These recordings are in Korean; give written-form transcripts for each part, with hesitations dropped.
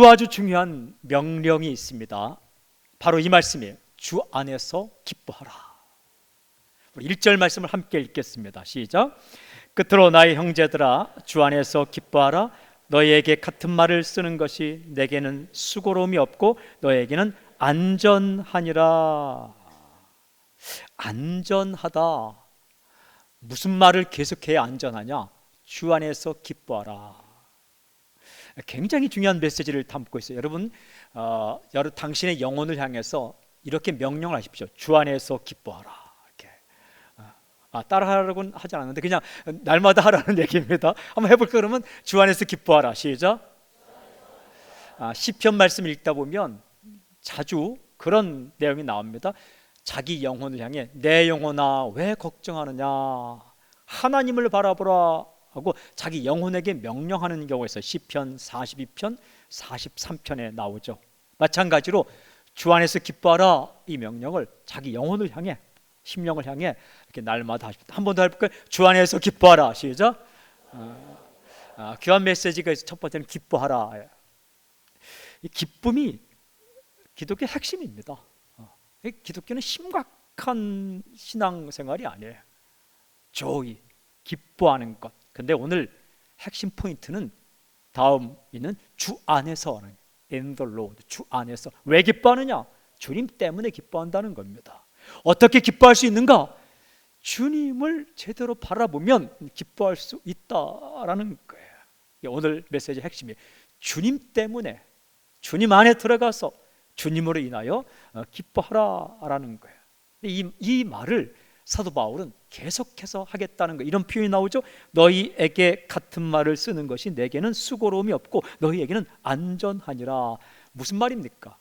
아주 중요한 명령이 있습니다. 바로 이 말씀이에요. 주 안에서 기뻐하라. 우리 1절 말씀을 함께 읽겠습니다. 시작. 끝으로 나의 형제들아, 주 안에서 기뻐하라. 너희에게 같은 말을 쓰는 것이 내게는 수고로움이 없고 너희에게는 안전하니라. 안전하다. 무슨 말을 계속해야 안전하냐? 주 안에서 기뻐하라. 굉장히 중요한 메시지를 담고 있어요. 여러분, 당신의 영혼을 향해서 이렇게 명령을 하십시오. 주 안에서 기뻐하라. 이렇게. 따라하라고는 하지 않았는데 그냥 날마다 하라는 얘기입니다. 한번 해볼까? 그러면 주 안에서 기뻐하라. 시작. 시편 말씀을 읽다 보면 자주 그런 내용이 나옵니다. 자기 영혼을 향해 내 영혼아 왜 걱정하느냐, 하나님을 바라보라 하고 자기 영혼에게 명령하는 경우가 있어요. 시편 42편 43편에 나오죠. 마찬가지로 주 안에서 기뻐하라, 이 명령을 자기 영혼을 향해, 심령을 향해 이렇게 날마다 하십니다. 한 번 더 해볼까요? 주 안에서 기뻐하라. 시작. 귀한 메시지가 있어요. 첫 번째는 기뻐하라. 이 기쁨이 기독교의 핵심입니다. 기독교는 심각한 신앙생활이 아니에요. joy, 기뻐하는 것. 근데 오늘 핵심 포인트는 다음 있는 주 안에서, in the Lord, 주 안에서. 왜 기뻐하느냐? 주님 때문에 기뻐한다는 겁니다. 어떻게 기뻐할 수 있는가? 주님을 제대로 바라보면 기뻐할 수 있다라는 거예요. 오늘 메시지의 핵심이 주님 때문에, 주님 안에 들어가서 주님으로 인하여 기뻐하라라는 거예요. 이 말을 사도 바울은 계속해서 하겠다는 거예요. 이런 표현이 나오죠. 너희에게 같은 말을 쓰는 것이 내게는 수고로움이 없고 너희에게는 안전하니라. 무슨 말입니까?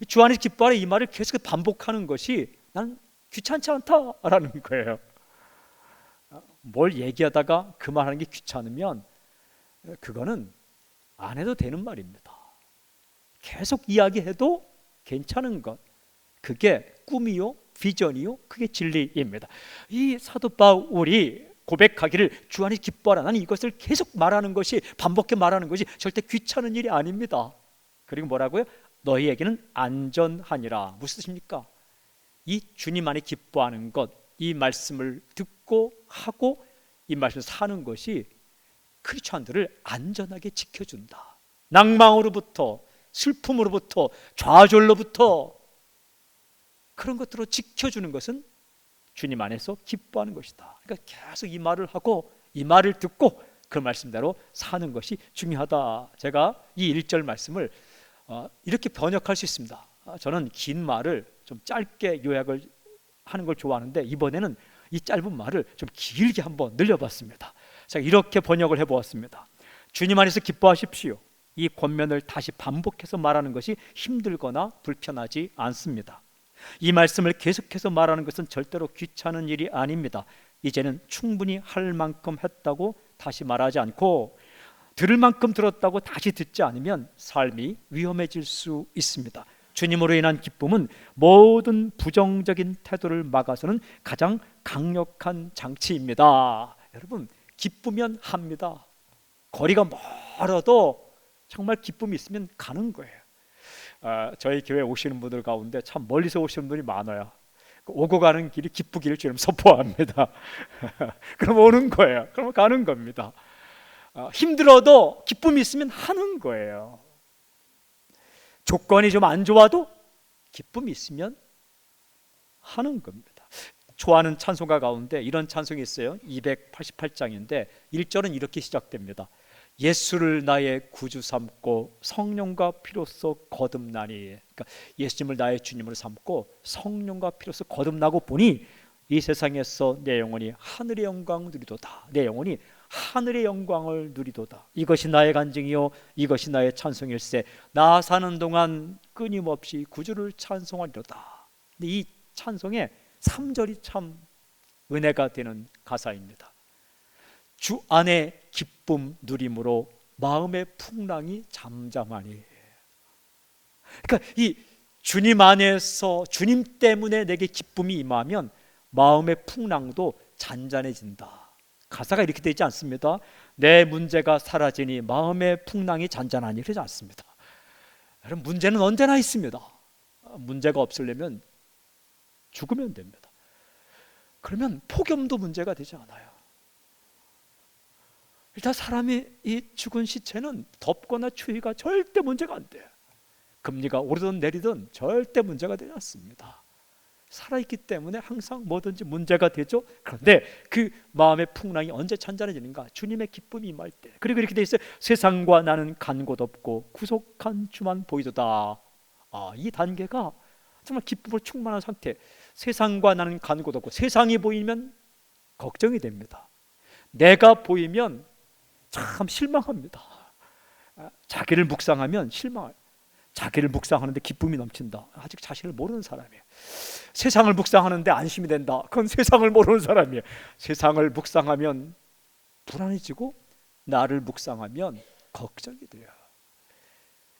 주 안에서 기뻐하라, 이 말을 계속 반복하는 것이 난 귀찮지 않다라는 거예요. 뭘 얘기하다가 그 말하는 게 귀찮으면 그거는 안 해도 되는 말입니다. 계속 이야기해도 괜찮은 것, 그게 꿈이요, 비전이요, 그게 진리입니다. 이 사도 바울이 고백하기를 주 안에서 기뻐하라, 나는 이것을 계속 말하는 것이, 반복해 말하는 것이 절대 귀찮은 일이 아닙니다. 그리고 뭐라고요? 너희에게는 안전하니라. 무슨 뜻입니까? 이 주님 안에 기뻐하는 것, 이 말씀을 듣고 하고 이 말씀을 사는 것이 크리스찬들을 안전하게 지켜준다. 낭망으로부터, 슬픔으로부터, 좌절로부터, 그런 것들로 지켜주는 것은 주님 안에서 기뻐하는 것이다. 그러니까 계속 이 말을 하고 이 말을 듣고 그 말씀대로 사는 것이 중요하다. 제가 이 1절 말씀을 이렇게 번역할 수 있습니다. 저는 긴 말을 좀 짧게 요약을 하는 걸 좋아하는데 이번에는 이 짧은 말을 좀 길게 한번 늘려봤습니다. 제가 이렇게 번역을 해보았습니다. 주님 안에서 기뻐하십시오. 이 권면을 다시 반복해서 말하는 것이 힘들거나 불편하지 않습니다. 이 말씀을 계속해서 말하는 것은 절대로 귀찮은 일이 아닙니다. 이제는 충분히 할 만큼 했다고 다시 말하지 않고 들을 만큼 들었다고 다시 듣지 않으면 삶이 위험해질 수 있습니다. 주님으로 인한 기쁨은 모든 부정적인 태도를 막아서는 가장 강력한 장치입니다. 여러분, 기쁘면 합니다. 거리가 멀어도 정말 기쁨이 있으면 가는 거예요. 저희 교회 오시는 분들 가운데 참 멀리서 오시는 분이 많아요. 오고 가는 길이 기쁘기를 주님 선포합니다. 그럼 오는 거예요. 그럼 가는 겁니다. 힘들어도 기쁨이 있으면 하는 거예요. 조건이 좀 안 좋아도 기쁨이 있으면 하는 겁니다. 좋아하는 찬송가 가운데 이런 찬송이 있어요. 288장인데 1절은 이렇게 시작됩니다. 예수를 나의 구주 삼고 성령과 피로써 거듭나니. 그러니까 예수님을 나의 주님으로 삼고 성령과 피로써 거듭나고 보니 이 세상에서 내 영혼이 하늘의 영광을 누리도다. 내 영혼이 하늘의 영광을 누리도다. 이것이 나의 간증이요 이것이 나의 찬송일세. 나 사는 동안 끊임없이 구주를 찬송하리로다. 근데 이 찬송의 3절이 참 은혜가 되는 가사입니다. 주 안에 기쁨 누림으로 마음의 풍랑이 잠잠하니. 그러니까 이 주님 안에서 주님 때문에 내게 기쁨이 임하면 마음의 풍랑도 잔잔해진다. 가사가 이렇게 되지 않습니다. 내 문제가 사라지니 마음의 풍랑이 잔잔하니, 그러지 않습니다. 여러분, 문제는 언제나 있습니다. 문제가 없으려면 죽으면 됩니다. 그러면 폭염도 문제가 되지 않아요. 일단 사람이 이 죽은 시체는 덥거나 추위가 절대 문제가 안 돼요. 금리가 오르든 내리든 절대 문제가 되지 않습니다. 살아있기 때문에 항상 뭐든지 문제가 되죠. 그런데 그 마음의 풍랑이 언제 잔잔해지는가? 주님의 기쁨이 임할 때. 그리고 이렇게 돼 있어요. 세상과 나는 간 곳 없고 구속한 주만 보이도다. 이 단계가 정말 기쁨으로 충만한 상태. 세상과 나는 간 곳 없고, 세상이 보이면 걱정이 됩니다. 내가 보이면 참 실망합니다. 자기를 묵상하면 실망해요. 자기를 묵상하는데 기쁨이 넘친다. 아직 자신을 모르는 사람이에요. 세상을 묵상하는데 안심이 된다. 그건 세상을 모르는 사람이에요. 세상을 묵상하면 불안해지고, 나를 묵상하면 걱정이 돼요.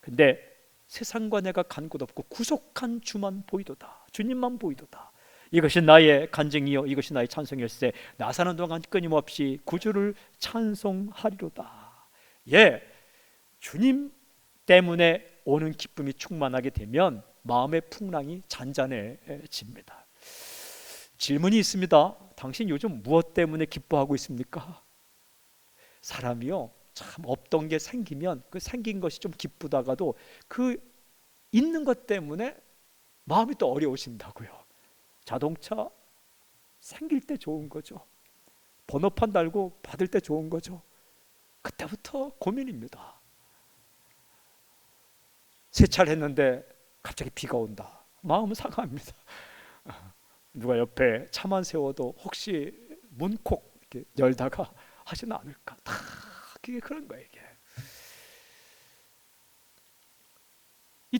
근데 세상과 내가 간 곳 없고 구속한 주만 보이도다. 주님만 보이도다. 이것이 나의 간증이요, 이것이 나의 찬송일세. 나 사는 동안 끊임없이 구주를 찬송하리로다. 예, 주님 때문에 오는 기쁨이 충만하게 되면 마음의 풍랑이 잔잔해집니다. 질문이 있습니다. 당신 요즘 무엇 때문에 기뻐하고 있습니까? 사람이요, 참 없던 게 생기면 그 생긴 것이 좀 기쁘다가도 그 있는 것 때문에 마음이 또 어려우신다고요. 자동차 생길 때 좋은 거죠. 번호판 달고 받을 때 좋은 거죠. 그때부터 고민입니다. 세차를 했는데 갑자기 비가 온다. 마음은 상합니다. 누가 옆에 차만 세워도 혹시 문콕 이렇게 열다가 하지는 않을까. 다 그게 그런 거예요. 이게 이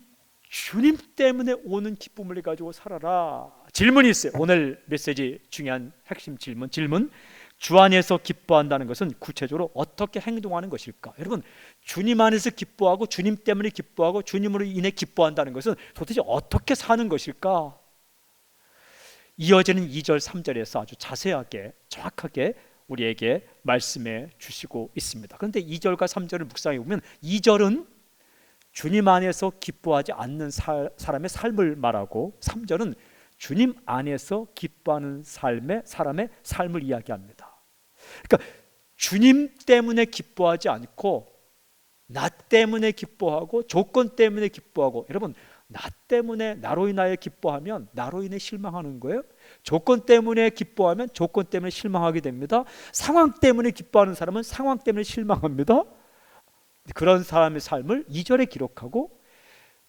주님 때문에 오는 기쁨을 가지고 살아라. 질문이 있어요. 오늘 메시지 중요한 핵심 질문. 주 안에서 기뻐한다는 것은 구체적으로 어떻게 행동하는 것일까? 여러분, 주님 안에서 기뻐하고 주님 때문에 기뻐하고 주님으로 인해 기뻐한다는 것은 도대체 어떻게 사는 것일까? 이어지는 2절 3절에서 아주 자세하게 정확하게 우리에게 말씀해 주시고 있습니다. 그런데 2절과 3절을 묵상해 보면 2절은 주님 안에서 기뻐하지 않는 사람의 삶을 말하고, 3절은 주님 안에서 기뻐하는 사람의 삶을 이야기합니다. 그러니까 주님 때문에 기뻐하지 않고 나 때문에 기뻐하고 조건 때문에 기뻐하고, 여러분, 나 때문에 나로 인하여 기뻐하면 나로 인해 실망하는 거예요. 조건 때문에 기뻐하면 조건 때문에 실망하게 됩니다. 상황 때문에 기뻐하는 사람은 상황 때문에 실망합니다. 그런 사람의 삶을 2절에 기록하고,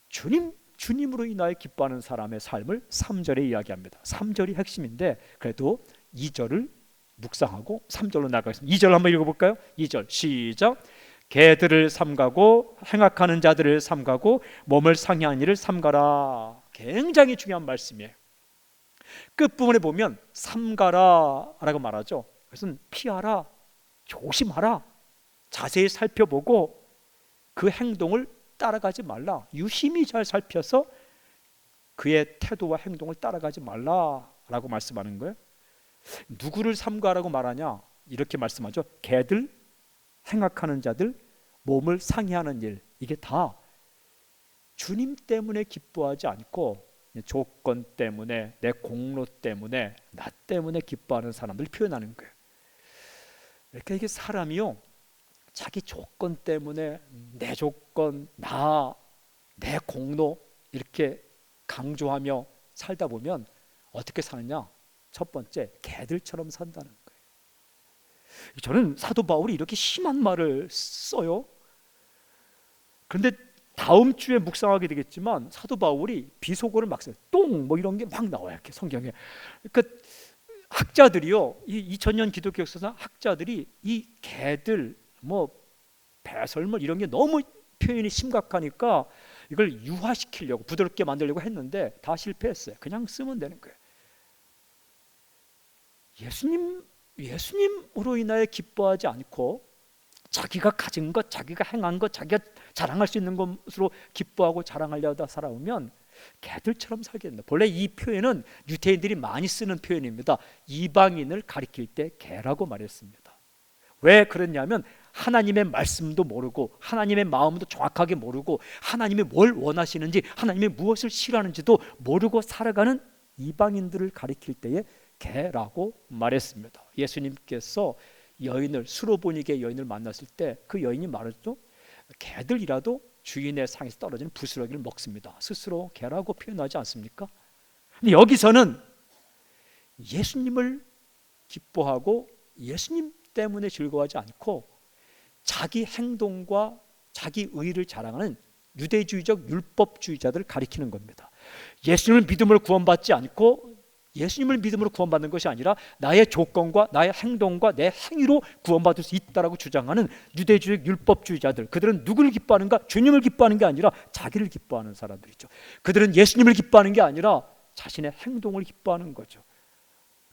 주님으로 인하여 기뻐하는 사람의 삶을 3절에 이야기합니다. 3절이 핵심인데 그래도 2절을 묵상하고 3절로 나가겠습니다. 2절 한번 읽어볼까요? 2절 시작. 개들을 삼가고 행악하는 자들을 삼가고 몸을 상해한 이를 삼가라. 굉장히 중요한 말씀이에요. 끝부분에 보면 삼가라 라고 말하죠. 그것은 피하라, 조심하라, 자세히 살펴보고 그 행동을 따라가지 말라. 유심히 잘 살펴서 그의 태도와 행동을 따라가지 말라라고 말씀하는 거예요. 누구를 삼가라고 말하냐? 이렇게 말씀하죠. 개들, 행악하는 자들, 몸을 상해하는 일. 이게 다 주님 때문에 기뻐하지 않고 조건 때문에, 내 공로 때문에, 나 때문에 기뻐하는 사람들 표현하는 거예요. 그러니까 이게 사람이요, 자기 조건 때문에 내 조건, 내 공로 이렇게 강조하며 살다 보면 어떻게 사느냐? 첫 번째, 개들처럼 산다는 거예요. 저는 사도 바울이 이렇게 심한 말을 써요. 그런데 다음 주에 묵상하게 되겠지만 사도 바울이 비속어를 막 써요. 똥 뭐 이런 게 막 나와요, 이렇게 성경에. 그러니까 학자들이요, 이 2000년 기독교 역사상 학자들이 이 개들, 뭐 배설물 이런 게 너무 표현이 심각하니까 이걸 유화시키려고, 부드럽게 만들려고 했는데 다 실패했어요. 그냥 쓰면 되는 거예요. 예수님으로 인하여 기뻐하지 않고 자기가 가진 것, 자기가 행한 것, 자기가 자랑할 수 있는 것으로 기뻐하고 자랑하려 하다 살아오면 개들처럼 살게 된다. 본래 이 표현은 유대인들이 많이 쓰는 표현입니다. 이방인을 가리킬 때 개라고 말했습니다. 왜 그랬냐면 하나님의 말씀도 모르고 하나님의 마음도 정확하게 모르고 하나님이 뭘 원하시는지 하나님이 무엇을 싫어하는지도 모르고 살아가는 이방인들을 가리킬 때에 개라고 말했습니다. 예수님께서 여인을 수로보니게 여인을 만났을 때 그 여인이 말했죠. 개들이라도 주인의 상에서 떨어지는 부스러기를 먹습니다. 스스로 개라고 표현하지 않습니까? 근데 여기서는 예수님을 기뻐하고 예수님 때문에 즐거워하지 않고 자기 행동과 자기 의를 자랑하는 유대주의적 율법주의자들을 가리키는 겁니다. 예수님을 믿음으로 구원받지 않고 예수님을 믿음으로 구원받는 것이 아니라 나의 조건과 나의 행동과 내 행위로 구원받을 수 있다라고 주장하는 유대주의 율법주의자들, 그들은 누구를 기뻐하는가? 주님을 기뻐하는 게 아니라 자기를 기뻐하는 사람들이죠. 그들은 예수님을 기뻐하는 게 아니라 자신의 행동을 기뻐하는 거죠.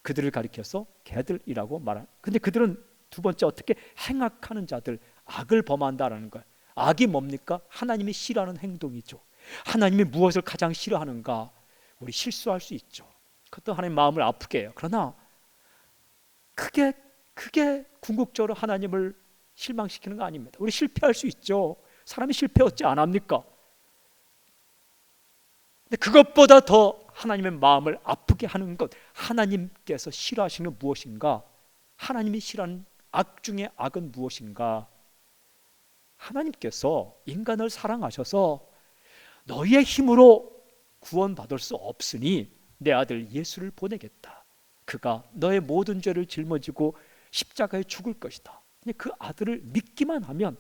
그들을 가리켜서 개들이라고 말하는. 근데 그들은 두 번째 어떻게 행악하는 자들, 악을 범한다라는 거예요. 악이 뭡니까? 하나님이 싫어하는 행동이죠. 하나님이 무엇을 가장 싫어하는가? 우리 실수할 수 있죠. 그것도 하나님 마음을 아프게 해요. 그러나 크게 궁극적으로 하나님을 실망시키는 거 아닙니다. 우리 실패할 수 있죠. 사람이 실패 어찌 안 합니까? 근데 그것보다 더 하나님의 마음을 아프게 하는 것, 하나님께서 싫어하시는 무엇인가? 하나님이 싫어하는 악 중에 악은 무엇인가? 하나님께서 인간을 사랑하셔서 너희의 힘으로 구원받을 수 없으니 내 아들 예수를 보내겠다. 그가 너의 모든 죄를 짊어지고 십자가에 죽을 것이다. 그 아들을 믿기만 하면,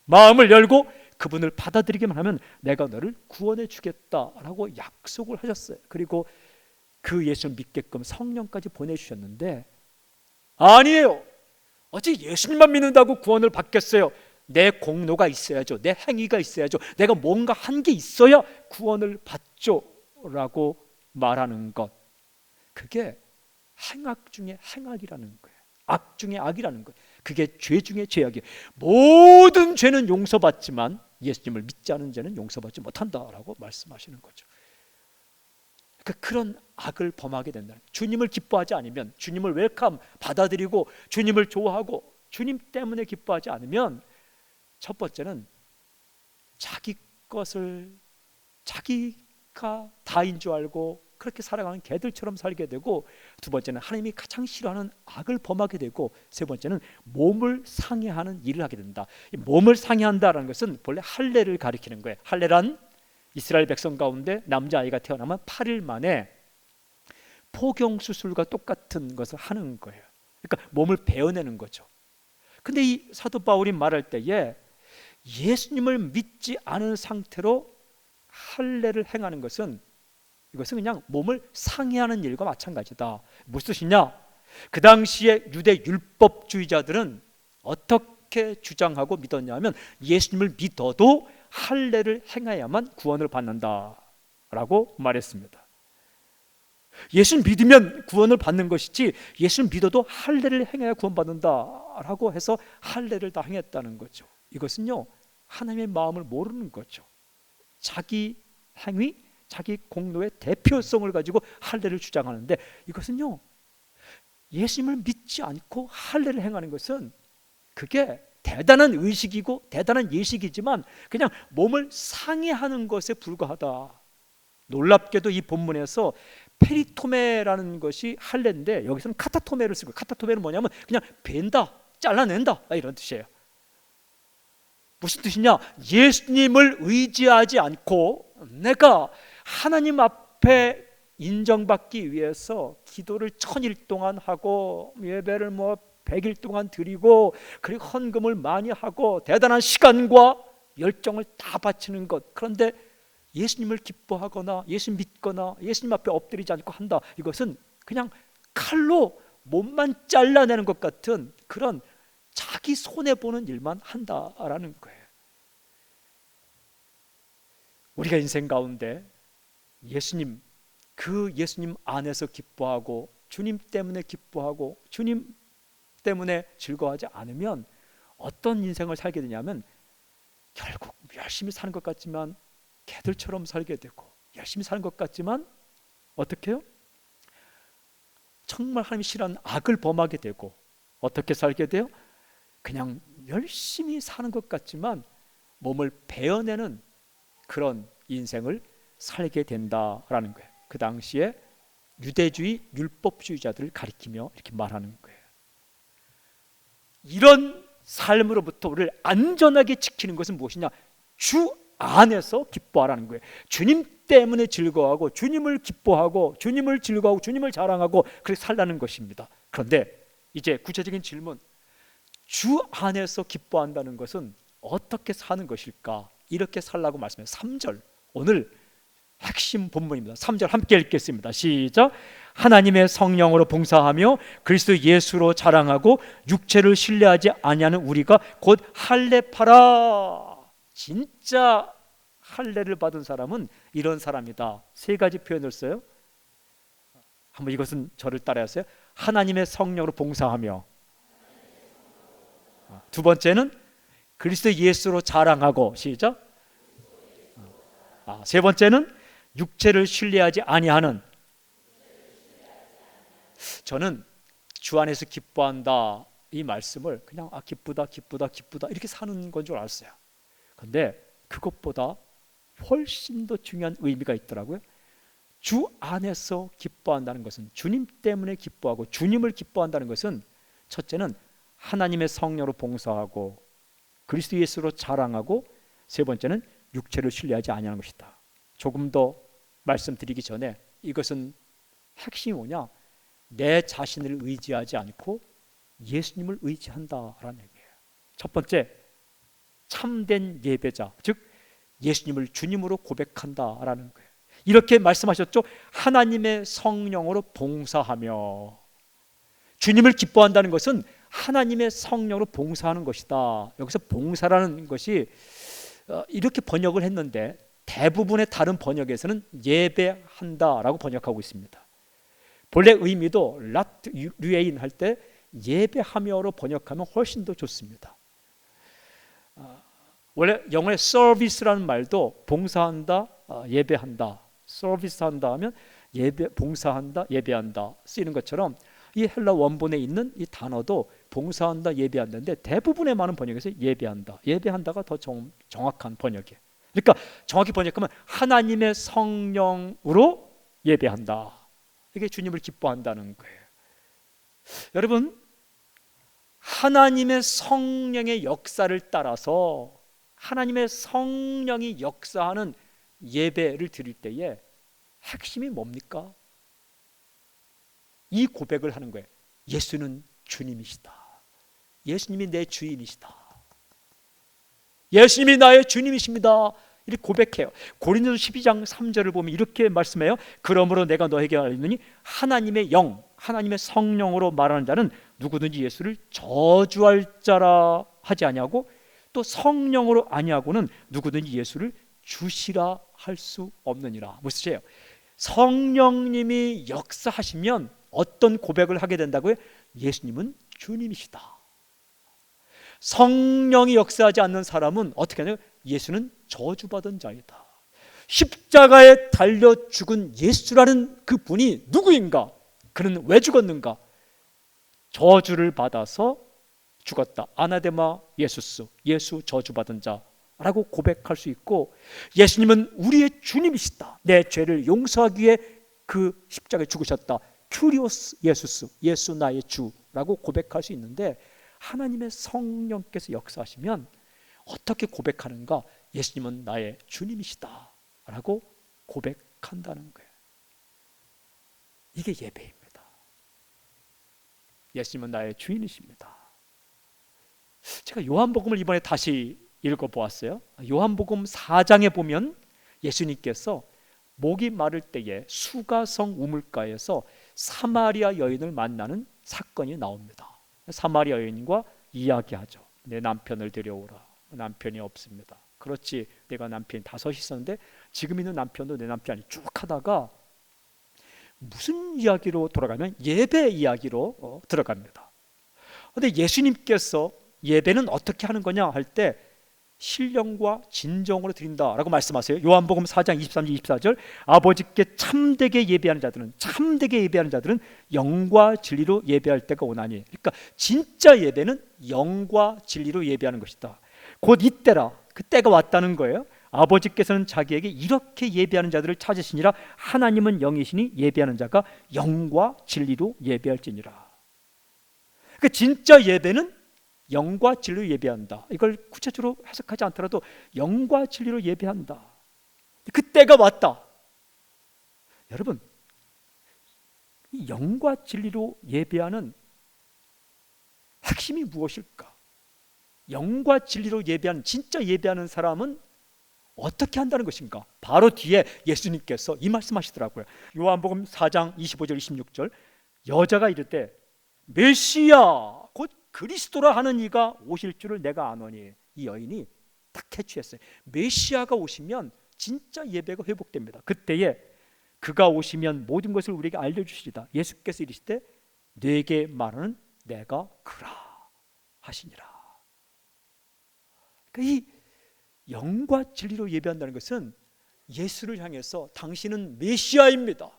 마음을 열고 그분을 받아들이기만 하면 내가 너를 구원해 주겠다라고 약속을 하셨어요. 그리고 그 예수를 믿게끔 성령까지 보내주셨는데, 아니에요. 어찌 예수님만 믿는다고 구원을 받겠어요? 내 공로가 있어야죠. 내 행위가 있어야죠. 내가 뭔가 한 게 있어야 구원을 받죠 라고 말하는 것, 그게 행악 중에 행악이라는 거예요. 악 중에 악이라는 거예요. 그게 죄 중에 죄악이에요. 모든 죄는 용서받지만 예수님을 믿지 않은 죄는 용서받지 못한다라고 말씀하시는 거죠. 그러니까 그런 악을 범하게 된다는, 주님을 기뻐하지 않으면, 주님을 웰컴 받아들이고 주님을 좋아하고 주님 때문에 기뻐하지 않으면, 첫 번째는 자기 것을 자기가 다인 줄 알고 그렇게 살아가는 개들처럼 살게 되고, 두 번째는 하나님이 가장 싫어하는 악을 범하게 되고, 세 번째는 몸을 상해하는 일을 하게 된다. 이 몸을 상해한다라는 것은 본래 할례를 가리키는 거예요. 할례란 이스라엘 백성 가운데 남자아이가 태어나면 8일 만에 포경수술과 똑같은 것을 하는 거예요. 그러니까 몸을 베어내는 거죠. 근데 이 사도 바울이 말할 때에 예수님을 믿지 않은 상태로 할례를 행하는 것은, 이것은 그냥 몸을 상해하는 일과 마찬가지다. 무슨 뜻이냐? 그 당시에 유대 율법주의자들은 어떻게 주장하고 믿었냐면, 예수님을 믿어도 할례를 행해야만 구원을 받는다라고 말했습니다. 예수를 믿으면 구원을 받는 것이지 예수를 믿어도 할례를 행해야 구원받는다라고 해서 할례를 다 행했다는 거죠. 이것은요, 하나님의 마음을 모르는 거죠. 자기 행위, 자기 공로의 대표성을 가지고 할례를 주장하는데, 이것은요, 예수님을 믿지 않고 할례를 행하는 것은 그게 대단한 의식이고 대단한 예식이지만 그냥 몸을 상해하는 것에 불과하다. 놀랍게도 이 본문에서 페리토메라는 것이 할례인데 여기서는 카타토메를 쓰고, 카타토메는 뭐냐면 그냥 벤다, 잘라낸다 이런 뜻이에요. 무슨 뜻이냐? 예수님을 의지하지 않고 내가 하나님 앞에 인정받기 위해서 기도를 1000일 동안 하고 예배를 100일 동안 드리고 그리고 헌금을 많이 하고 대단한 시간과 열정을 다 바치는 것, 그런데 예수님을 기뻐하거나 예수 믿거나 예수님 앞에 엎드리지 않고 한다, 이것은 그냥 칼로 몸만 잘라내는 것 같은 그런 자기 손해보는 일만 한다라는 거예요. 우리가 인생 가운데 예수님, 그 예수님 안에서 기뻐하고 주님 때문에 기뻐하고 주님 때문에 즐거워하지 않으면 어떤 인생을 살게 되냐면, 결국 열심히 사는 것 같지만 개들처럼 살게 되고, 열심히 사는 것 같지만 어떻게 해요? 정말 하나님이 싫어하는 악을 범하게 되고, 어떻게 살게 돼요? 그냥 열심히 사는 것 같지만 몸을 베어내는 그런 인생을 살게 된다라는 거예요. 그 당시에 유대주의 율법주의자들을 가리키며 이렇게 말하는 거예요. 이런 삶으로부터 우리를 안전하게 지키는 것은 무엇이냐? 주 안에서 기뻐하라는 거예요. 주님 때문에 즐거워하고 주님을 기뻐하고 주님을 즐거워하고 주님을 자랑하고 그렇게 살라는 것입니다. 그런데 이제 구체적인 질문, 주 안에서 기뻐한다는 것은 어떻게 사는 것일까? 이렇게 살라고 말씀해요. 3절, 오늘 핵심 본문입니다. 3절 함께 읽겠습니다. 시작. 하나님의 성령으로 봉사하며 그리스도 예수로 자랑하고 육체를 신뢰하지 아니하는 우리가 곧 할례파라. 진짜 할례를 받은 사람은 이런 사람이다. 세 가지 표현을 써요. 한번 이것은 저를 따라하세요. 하나님의 성령으로 봉사하며, 두 번째는 그리스도 예수로 자랑하고, 시작. 세 번째는 육체를 신뢰하지 아니하는. 저는 주 안에서 기뻐한다 이 말씀을 그냥 기쁘다 기쁘다 기쁘다 이렇게 사는 건 줄 알았어요. 그런데 그것보다 훨씬 더 중요한 의미가 있더라고요. 주 안에서 기뻐한다는 것은, 주님 때문에 기뻐하고 주님을 기뻐한다는 것은, 첫째는 하나님의 성령으로 봉사하고 그리스도 예수로 자랑하고, 세 번째는 육체를 신뢰하지 아니하는 것이다. 조금 더 말씀드리기 전에 이것은 핵심이 뭐냐? 내 자신을 의지하지 않고 예수님을 의지한다라는 얘기예요. 첫 번째, 참된 예배자, 즉 예수님을 주님으로 고백한다라는 거예요. 이렇게 말씀하셨죠. 하나님의 성령으로 봉사하며. 주님을 기뻐한다는 것은 하나님의 성령으로 봉사하는 것이다. 여기서 봉사라는 것이 이렇게 번역을 했는데 대부분의 다른 번역에서는 예배한다라고 번역하고 있습니다. 본래 의미도 류에인 할 때 예배하며로 번역하면 훨씬 더 좋습니다. 원래 영어의 서비스라는 말도 봉사한다, 예배한다, 서비스한다 하면 봉사한다, 예배한다 쓰이는 것처럼 이 헬라 원본에 있는 이 단어도 봉사한다, 예배한다인데 대부분의 많은 번역에서 예배한다, 예배한다가 더 정확한 번역이에요. 그러니까 정확히 번역하면 하나님의 성령으로 예배한다. 이게 주님을 기뻐한다는 거예요. 여러분, 하나님의 성령의 역사를 따라서 하나님의 성령이 역사하는 예배를 드릴 때에 핵심이 뭡니까? 이 고백을 하는 거예요. 예수는 주님이시다. 예수님이 내 주인이시다. 예수님이 나의 주님이십니다. 이렇게 고백해요. 고린도서 12장 3절을 보면 이렇게 말씀해요. 그러므로 내가 너에게 알리노니 하나님의 영, 하나님의 성령으로 말하는 자는 누구든지 예수를 저주할 자라 하지 아니하고 또 성령으로 아니하고는 누구든지 예수를 주시라 할 수 없느니라. 무슨 뜻이에요? 성령님이 역사하시면 어떤 고백을 하게 된다고요? 예수님은 주님이시다. 성령이 역사하지 않는 사람은 어떻게 하냐면 예수는 저주받은 자이다. 십자가에 달려 죽은 예수라는 그 분이 누구인가? 그는 왜 죽었는가? 저주를 받아서 죽었다. 아나데마 예수스, 예수 저주받은 자라고 고백할 수 있고, 예수님은 우리의 주님이시다. 내 죄를 용서하기 위해 그 십자가에 죽으셨다. 큐리오스 예수스, 예수 나의 주라고 고백할 수 있는데, 하나님의 성령께서 역사하시면 어떻게 고백하는가? 예수님은 나의 주님이시다 라고 고백한다는 거예요. 이게 예배입니다. 예수님은 나의 주인이십니다. 제가 요한복음을 이번에 다시 읽어보았어요. 요한복음 4장에 보면 예수님께서 목이 마를 때에 수가성 우물가에서 사마리아 여인을 만나는 사건이 나옵니다. 사마리아 여인과 이야기하죠. 내 남편을 데려오라. 남편이 없습니다. 그렇지, 내가 남편이 5 있었는데 지금 있는 남편도 내 남편이 쭉 하다가 무슨 이야기로 돌아가면 예배 이야기로 들어갑니다. 그런데 예수님께서 예배는 어떻게 하는 거냐 할 때 신령과 진정으로 드린다라고 말씀하세요. 요한복음 4장 23절 24절 아버지께 참되게 예배하는 자들은 영과 진리로 예배할 때가 오나니. 그러니까 진짜 예배는 영과 진리로 예배하는 것이다. 곧 이때라, 그 때가 왔다는 거예요. 아버지께서는 자기에게 이렇게 예배하는 자들을 찾으시니라. 하나님은 영이시니 예배하는 자가 영과 진리로 예배할지니라. 그 진짜 예배는 영과 진리로 예배한다. 이걸 구체적으로 해석하지 않더라도 영과 진리로 예배한다. 그때가 왔다. 여러분, 이 영과 진리로 예배하는 핵심이 무엇일까? 영과 진리로 예배하는, 진짜 예배하는 사람은 어떻게 한다는 것인가? 바로 뒤에 예수님께서 이 말씀하시더라고요. 요한복음 4장 25절 26절 여자가 이르되 메시아 곧 그리스도라 하는 이가 오실 줄을 내가 아노니. 이 여인이 딱 캐치했어요. 메시아가 오시면 진짜 예배가 회복됩니다. 그때에 그가 오시면 모든 것을 우리에게 알려주시리다. 예수께서 이르시되 네게 말하는 내가 그라 하시니라. 그러니까 이 영과 진리로 예배한다는 것은 예수를 향해서 당신은 메시아입니다,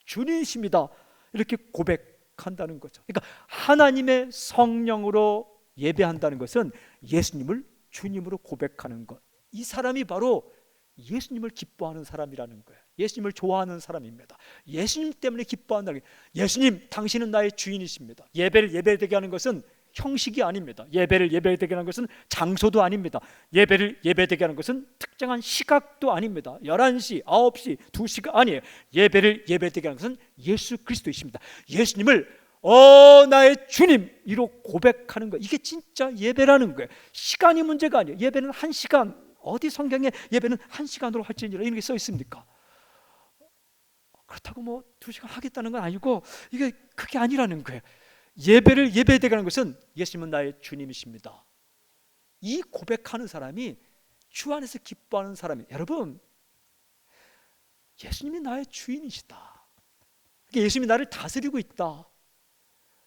주님이십니다, 이렇게 고백한다는 거죠. 그러니까 하나님의 성령으로 예배한다는 것은 예수님을 주님으로 고백하는 것. 이 사람이 바로 예수님을 기뻐하는 사람이라는 거예요. 예수님을 좋아하는 사람입니다. 예수님 때문에 기뻐한다는 거예요. 예수님, 당신은 나의 주인이십니다. 예배를 예배되게 하는 것은 형식이 아닙니다. 예배를 예배되게 하는 것은 장소도 아닙니다. 예배를 예배되게 하는 것은 특정한 시각도 아닙니다. 11시, 9시, 2시가 아니에요. 예배를 예배되게 하는 것은 예수 그리스도이십니다. 예수님을 나의 주님 이로 고백하는 거, 이게 진짜 예배라는 거예요. 시간이 문제가 아니에요. 예배는 1시간, 어디 성경에 예배는 1시간으로 할지니라 이런 게 써 있습니까? 그렇다고 뭐 2시간 하겠다는 건 아니고, 이게 그게 아니라는 거예요. 예배를 예배되게 하는 것은 예수님은 나의 주님이십니다, 이 고백하는 사람이 주 안에서 기뻐하는 사람이, 여러분, 예수님이 나의 주인이시다, 예수님이 나를 다스리고 있다,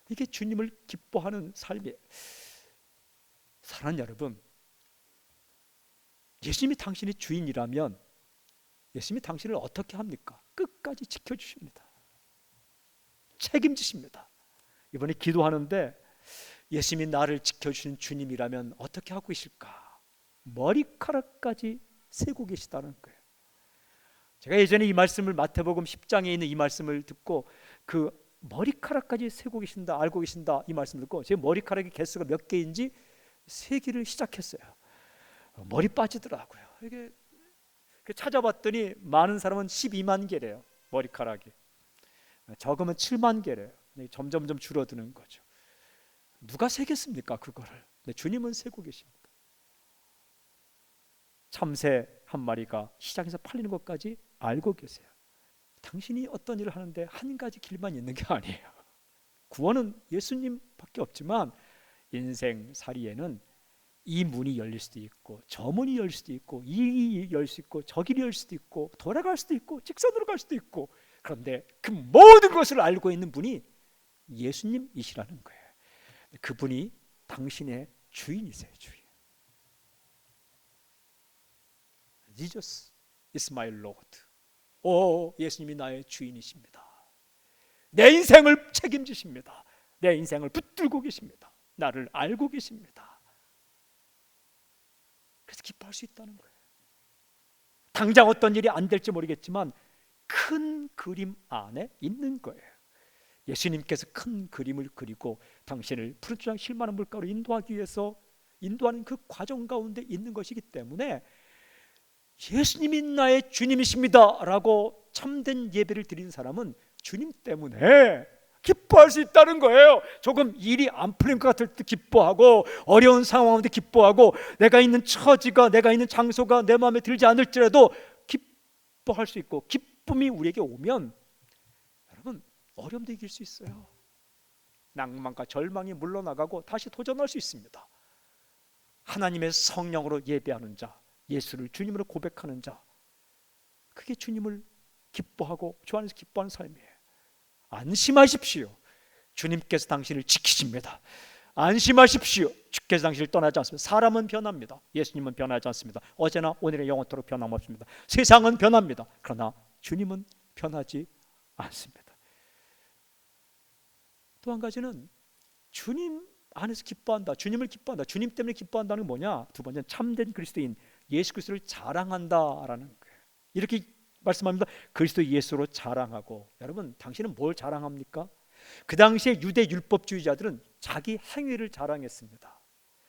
이게 주님을 기뻐하는 삶이에요. 사랑하는 여러분, 예수님이 당신의 주인이라면 예수님이 당신을 어떻게 합니까? 끝까지 지켜주십니다. 책임지십니다. 이번에 기도하는데 예수님이 나를 지켜주시는 주님이라면 어떻게 하고 계실까? 머리카락까지 세고 계시다는 거예요. 제가 예전에 이 말씀을, 마태복음 10장에 있는 이 말씀을 듣고 그 머리카락까지 세고 계신다, 알고 계신다, 이 말씀을 듣고 제 머리카락의 개수가 몇 개인지 세기를 시작했어요. 머리 빠지더라고요. 이게 찾아봤더니 많은 사람은 12만 개래요. 머리카락이 적으면 7만 개래요. 점점점 줄어드는 거죠. 누가 세겠습니까 그거를? 주님은 세고 계십니다. 참새 한 마리가 시장에서 팔리는 것까지 알고 계세요. 당신이 어떤 일을 하는데 한 가지 길만 있는 게 아니에요. 구원은 예수님밖에 없지만 인생살이에는 이 문이 열릴 수도 있고 저 문이 열릴 수도 있고 이 열릴 수 있고 저 길이 열릴 수도 있고 돌아갈 수도 있고 직선으로 갈 수도 있고, 그런데 그 모든 것을 알고 있는 분이 예수님이시라는 거예요. 그분이 당신의 주인이세요. 주인. Jesus is my Lord. 예수님이 나의 주인이십니다. 내 인생을 책임지십니다. 내 인생을 붙들고 계십니다. 나를 알고 계십니다. 그래서 기뻐할 수 있다는 거예요. 당장 어떤 일이 안 될지 모르겠지만 큰 그림 안에 있는 거예요. 예수님께서 큰 그림을 그리고 당신을 푸른 초장 실만한 물가로 인도하기 위해서 인도하는 그 과정 가운데 있는 것이기 때문에 예수님이 나의 주님이십니다 라고 참된 예배를 드리는 사람은 주님 때문에 기뻐할 수 있다는 거예요. 조금 일이 안 풀린 것 같을 때 기뻐하고, 어려운 상황 가운데 기뻐하고, 내가 있는 처지가, 내가 있는 장소가 내 마음에 들지 않을지라도 기뻐할 수 있고, 기쁨이 우리에게 오면 여러분 어려움도 이길 수 있어요. 낭만과 절망이 물러나가고 다시 도전할 수 있습니다. 하나님의 성령으로 예배하는 자, 예수를 주님으로 고백하는 자, 그게 주님을 기뻐하고 주 안에서 기뻐하는 삶이에요. 안심하십시오. 주님께서 당신을 지키십니다. 안심하십시오. 주께서 당신을 떠나지 않습니다. 사람은 변합니다. 예수님은 변하지 않습니다. 어제나 오늘의 영원토록 변함없습니다. 세상은 변합니다. 그러나 주님은 변하지 않습니다. 또 한 가지는 주님 안에서 기뻐한다. 주님을 기뻐한다. 주님 때문에 기뻐한다는 게 뭐냐? 두 번째는 참된 그리스도인 예수 그리스도를 자랑한다라는 거예요. 이렇게 말씀합니다. 그리스도 예수로 자랑하고. 여러분, 당신은 뭘 자랑합니까? 그 당시에 유대 율법주의자들은 자기 행위를 자랑했습니다.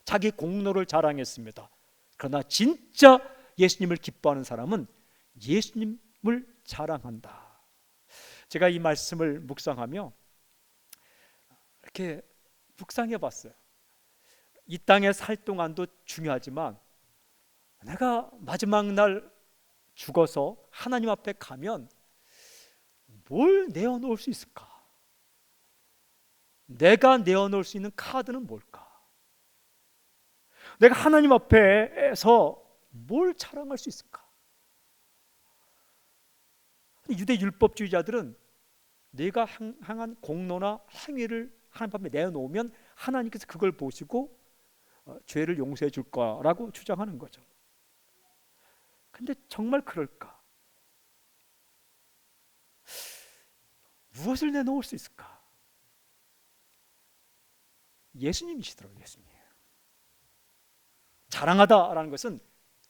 자기 공로를 자랑했습니다. 그러나 진짜 예수님을 기뻐하는 사람은 예수님을 자랑한다. 제가 이 말씀을 묵상하며 이렇게 묵상해 봤어요. 이 땅에 살 동안도 중요하지만 내가 마지막 날 죽어서 하나님 앞에 가면 뭘 내어놓을 수 있을까? 내가 내어놓을 수 있는 카드는 뭘까? 내가 하나님 앞에서 뭘 자랑할 수 있을까? 유대 율법주의자들은 내가 행한 공로나 행위를 하나님 앞에 내어놓으면 하나님께서 그걸 보시고 죄를 용서해 줄 거라고 주장하는 거죠. 근데 정말 그럴까? 무엇을 내놓을 수 있을까? 예수님이시더라고요. 예수님. 자랑하다라는 것은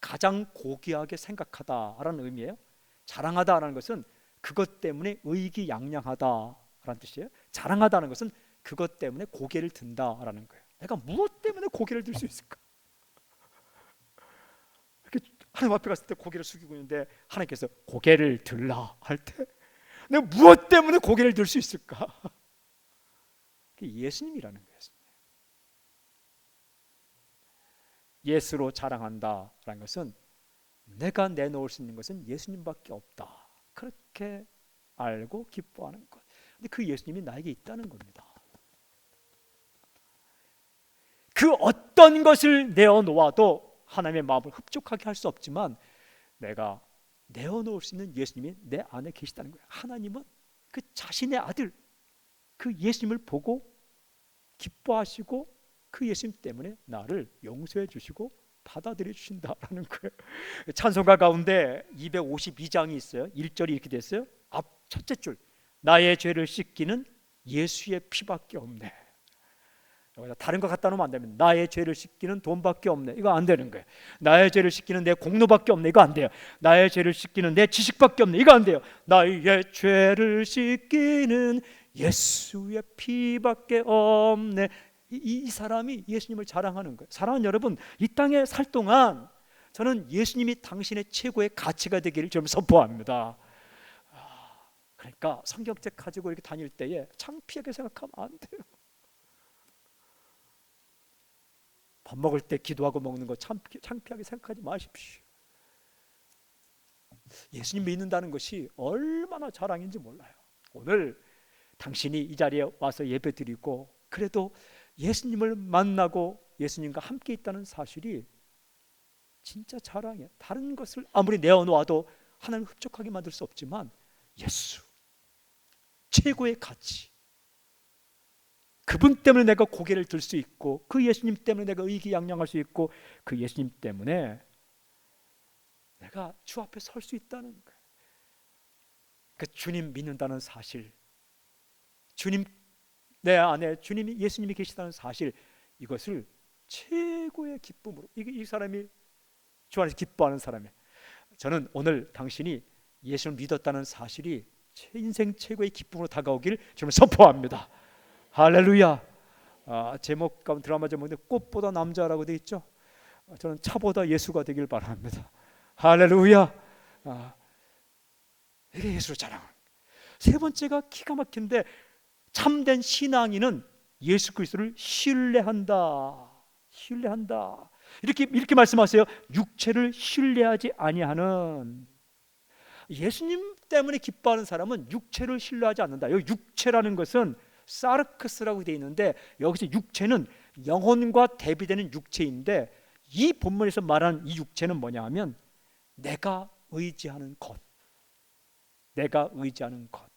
가장 고귀하게 생각하다라는 의미예요. 자랑하다라는 것은 그것 때문에 의기양양하다라는 뜻이에요. 자랑하다는 것은 그것 때문에 고개를 든다라는 거예요. 내가 무엇 때문에 고개를 들 수 있을까? 이렇게 하나님 앞에 갔을 때 고개를 숙이고 있는데 하나님께서 고개를 들라 할 때 내가 무엇 때문에 고개를 들 수 있을까? 그게 예수님이라는 거예요. 예수로 자랑한다라는 것은 내가 내놓을 수 있는 것은 예수님밖에 없다. 그렇게 알고 기뻐하는 것. 근데 그 예수님이 나에게 있다는 겁니다. 그 어떤 것을 내어놓아도 하나님의 마음을 흡족하게 할 수 없지만 내가 내어놓을 수 있는 예수님이 내 안에 계시다는 거예요. 하나님은 그 자신의 아들 그 예수님을 보고 기뻐하시고 그 예수님 때문에 나를 용서해 주시고 받아들여 주신다라는 거예요. 찬송가 가운데 252장이 있어요. 1절이 이렇게 됐어요. 앞 첫째 줄, 나의 죄를 씻기는 예수의 피밖에 없네. 다른 거 갖다 놓으면 안 됩니다. 나의 죄를 씻기는 돈밖에 없네. 이거 안 되는 거예요. 나의 죄를 씻기는 내 공로밖에 없네. 이거 안 돼요. 나의 죄를 씻기는 내 지식밖에 없네. 이거 안 돼요. 나의 죄를 씻기는 예수의 피밖에 없네. 이 사람이 예수님을 자랑하는 거예요. 사랑하는 여러분, 이 땅에 살 동안 저는 예수님이 당신의 최고의 가치가 되기를 좀 선포합니다. 그러니까 성경책 가지고 이렇게 다닐 때에 창피하게 생각하면 안 돼요. 밥 먹을 때 기도하고 먹는 거 창피하게 생각하지 마십시오. 예수님 믿는다는 것이 얼마나 자랑인지 몰라요. 오늘 당신이 이 자리에 와서 예배드리고 그래도 예수님을 만나고 예수님과 함께 있다는 사실이 진짜 자랑이에요. 다른 것을 아무리 내어놓아도 하나님을 흡족하게 만들 수 없지만 예수, 최고의 가치, 그분 때문에 내가 고개를 들 수 있고 그 예수님 때문에 내가 의기양양할 수 있고 그 예수님 때문에 내가 주 앞에 설 수 있다는 거예요. 그 주님 믿는다는 사실, 주님 내 안에 주님이 예수님이 계시다는 사실, 이것을 최고의 기쁨으로 이 사람이 주 안에서 기뻐하는 사람이에요. 저는 오늘 당신이 예수를 믿었다는 사실이 인생 최고의 기쁨으로 다가오길 저는 선포합니다. 할렐루야. 제목 가면 드라마 제목인데 꽃보다 남자라고 되어 있죠. 저는 차보다 예수가 되길 바랍니다. 할렐루야. 이게 예수를 자랑하는. 세 번째가 기가 막힌데 참된 신앙인은 예수 그리스도를 신뢰한다. 신뢰한다. 이렇게 말씀하세요. 육체를 신뢰하지 아니하는. 예수님 때문에 기뻐하는 사람은 육체를 신뢰하지 않는다. 여기 육체라는 것은 사르크스라고 되어 있는데 여기서 육체는 영혼과 대비되는 육체인데 이 본문에서 말하는 이 육체는 뭐냐 하면 내가 의지하는 것, 내가 의지하는 것,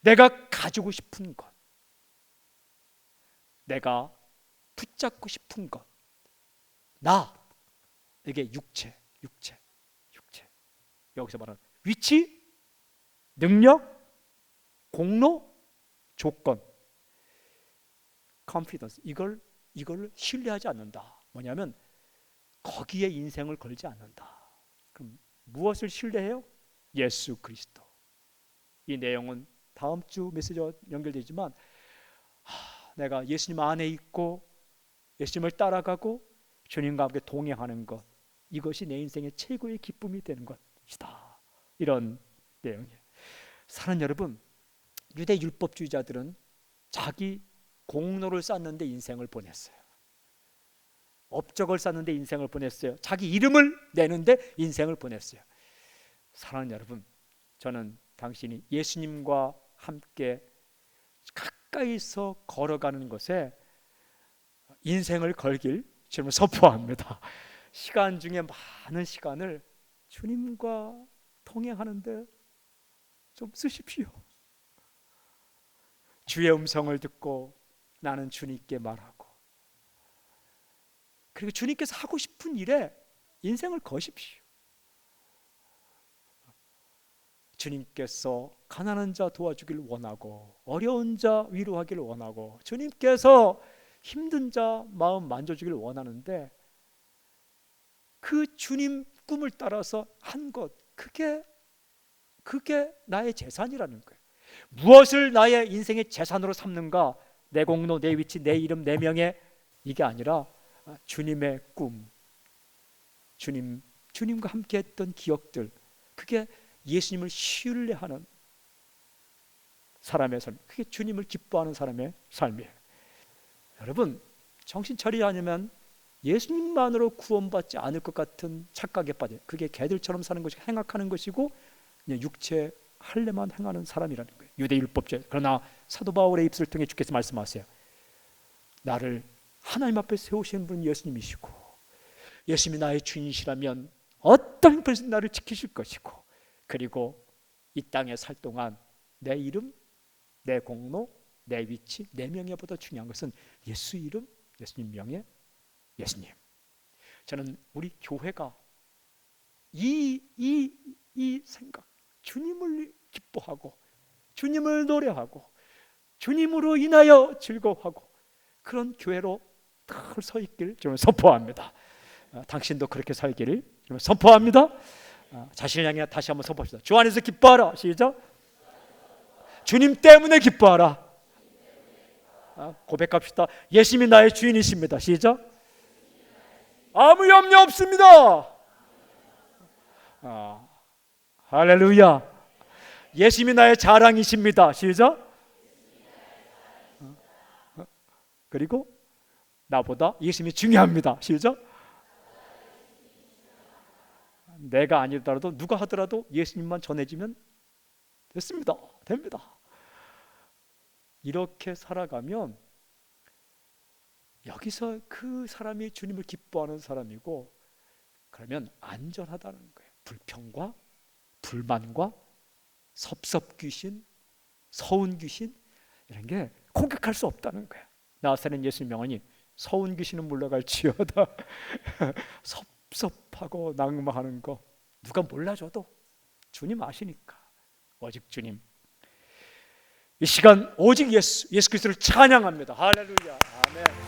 내가 가지고 싶은 것, 내가 붙잡고 싶은 것, 나, 이게 육체. 여기서 말하는 위치, 능력, 공로, 조건, confidence, 이걸 신뢰하지 않는다. 뭐냐면 거기에 인생을 걸지 않는다. 그럼 무엇을 신뢰해요? 예수 그리스도. 이 내용은 다음 주 메시지와 연결되지만 내가 예수님 안에 있고 예수님을 따라가고 주님과 함께 동행하는 것, 이것이 내 인생의 최고의 기쁨이 되는 것이다. 이런 내용이에요. 사랑하는 여러분, 유대 율법주의자들은 자기 공로를 쌓는데 인생을 보냈어요. 업적을 쌓는데 인생을 보냈어요. 자기 이름을 내는데 인생을 보냈어요. 사랑하는 여러분, 저는 당신이 예수님과 함께 가까이서 걸어가는 것에 인생을 걸길 주님을 선포합니다. 시간 중에 많은 시간을 주님과 동행하는데 좀 쓰십시오. 주의 음성을 듣고 나는 주님께 말하고, 그리고 주님께서 하고 싶은 일에 인생을 거십시오. 주님께서 가난한 자 도와주길 원하고 어려운 자 위로하길 원하고 주님께서 힘든 자 마음 만져주길 원하는데 그 주님 꿈을 따라서 한 것, 그게 나의 재산이라는 거예요. 무엇을 나의 인생의 재산으로 삼는가? 내 공로, 내 위치, 내 이름, 내 명예, 이게 아니라 주님의 꿈, 주님과 함께 했던 기억들, 그게 예수님을 신뢰하는 사람의 삶, 그게 주님을 기뻐하는 사람의 삶이에요. 여러분, 정신 차리지 않으면 예수님만으로 구원받지 않을 것 같은 착각에 빠져요. 그게 개들처럼 사는 것이 행악하는 것이고 그냥 육체 할례만 행하는 사람이라는 거예요. 유대율법제. 그러나 사도 바울의 입술을 통해 주께서 말씀하세요. 나를 하나님 앞에 세우신 분은 예수님이시고 예수님이 나의 주인이시라면 어떤 형편에서 나를 지키실 것이고, 그리고 이 땅에 살 동안 내 이름, 내 공로, 내 위치, 내 명예보다 중요한 것은 예수 이름, 예수님 명예, 예수님. 저는 우리 교회가 이 생각, 주님을 기뻐하고 주님을 노래하고 주님으로 인하여 즐거워하고 그런 교회로 늘 서 있길 저는 선포합니다. 당신도 그렇게 살기를 저는 선포합니다. 자신을 향해 다시 한번 선포합시다. 주 안에서 기뻐하라. 시작. 주님 때문에 기뻐하라. 고백합시다. 예수님이 나의 주인이십니다. 시작. 아무 염려 없습니다. 할렐루야. 예수님이 나의 자랑이십니다. 시작. 그리고 나보다 예수님이 중요합니다. 시작. 내가 아니더라도 누가 하더라도 예수님만 전해지면 됐습니다. 됩니다. 이렇게 살아가면 여기서 그 사람이 주님을 기뻐하는 사람이고, 그러면 안전하다는 거예요. 불평과 불만과 섭섭귀신, 서운귀신, 이런 게 공격할 수 없다는 거예요. 나사렛 예수님 명언이 서운귀신은 물러갈지어다. 섭섭하고 낙마하는 거 누가 몰라줘도 주님 아시니까. 오직 주님. 이 시간 오직 예수 그리스도를 찬양합니다. 할렐루야. 아멘.